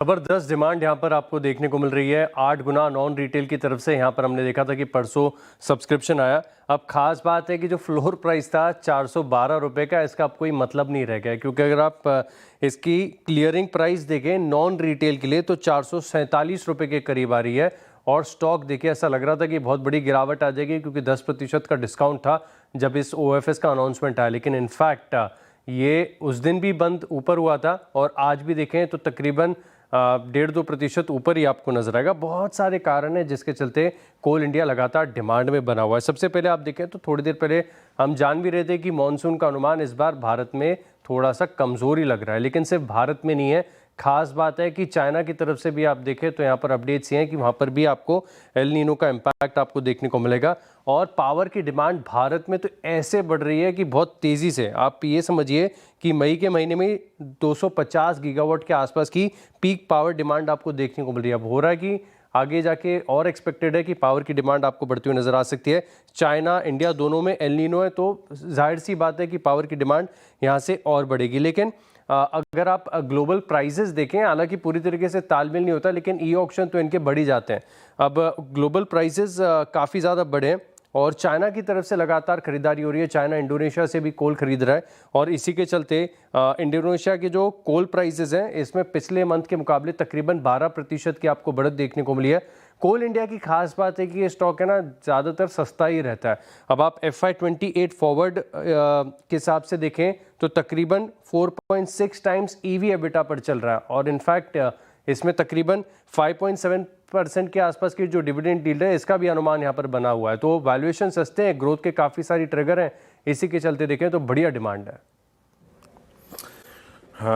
जबरदस्त डिमांड यहाँ पर आपको देखने को मिल रही है। 8 गुना नॉन रिटेल की तरफ से यहाँ पर हमने देखा था कि परसों सब्सक्रिप्शन आया। अब खास बात है कि जो फ्लोर प्राइस था 412 रुपये का, इसका अब कोई मतलब नहीं रह गया, क्योंकि अगर आप इसकी क्लियरिंग प्राइस देखें नॉन रिटेल के लिए तो 447 रुपये के करीब आ रही है। और स्टॉक देखिए, ऐसा लग रहा था कि बहुत बड़ी गिरावट आ जाएगी क्योंकि 10% का डिस्काउंट था जब इस OFS का अनाउंसमेंट आया, लेकिन इनफैक्ट ये उस दिन भी बंद ऊपर हुआ था और आज भी देखें तो तकरीबन 1.5-2% ऊपर ही आपको नजर आएगा। बहुत सारे कारण हैं जिसके चलते कोल इंडिया लगातार डिमांड में बना हुआ है। सबसे पहले आप देखें तो थोड़ी देर पहले हम जान भी रहे थे कि मानसून का अनुमान इस बार भारत में थोड़ा सा कमजोरी लग रहा है, लेकिन सिर्फ भारत में नहीं है। खास बात है कि चाइना की तरफ से भी आप देखें तो यहाँ पर अपडेट्स ये हैं कि वहाँ पर भी आपको एल नीनो का इम्पैक्ट आपको देखने को मिलेगा। और पावर की डिमांड भारत में तो ऐसे बढ़ रही है कि बहुत तेज़ी से, आप ये समझिए कि मई के महीने में 250 गीगावाट के आसपास की पीक पावर डिमांड आपको देखने को मिल रही है। अब हो रहा है कि आगे जाके और एक्सपेक्टेड है कि पावर की डिमांड आपको बढ़ती हुई नजर आ सकती है। चाइना इंडिया दोनों में एल नीनो है, तो जाहिर सी बात है कि पावर की डिमांड यहाँ से और बढ़ेगी। लेकिन अगर आप ग्लोबल प्राइजेस देखें, हालांकि पूरी तरीके से तालमेल नहीं होता, लेकिन ई ऑक्शन तो इनके बढ़ ही जाते हैं। अब ग्लोबल प्राइजेस काफ़ी ज़्यादा बढ़े हैं और चाइना की तरफ से लगातार खरीदारी हो रही है। चाइना इंडोनेशिया से भी कोल खरीद रहा है और इसी के चलते इंडोनेशिया के जो कोल प्राइसेस हैं इसमें पिछले मंथ के मुकाबले तकरीबन 12% की आपको बढ़त देखने को मिली है। कोल इंडिया की खास बात है कि ये स्टॉक है ना, ज़्यादातर सस्ता ही रहता है। अब आप FY28 फॉरवर्ड के हिसाब से देखें तो तकरीबन 4.6 टाइम्स EV EBITDA पर चल रहा है और इनफैक्ट इसमें तकरीबन 5.7% के आसपास की जो डिविडेंड डील है इसका भी अनुमान यहाँ पर बना हुआ है। तो वैल्यूएशन सस्ते हैं, ग्रोथ के काफ़ी सारी ट्रिगर हैं, इसी के चलते देखें तो बढ़िया डिमांड है।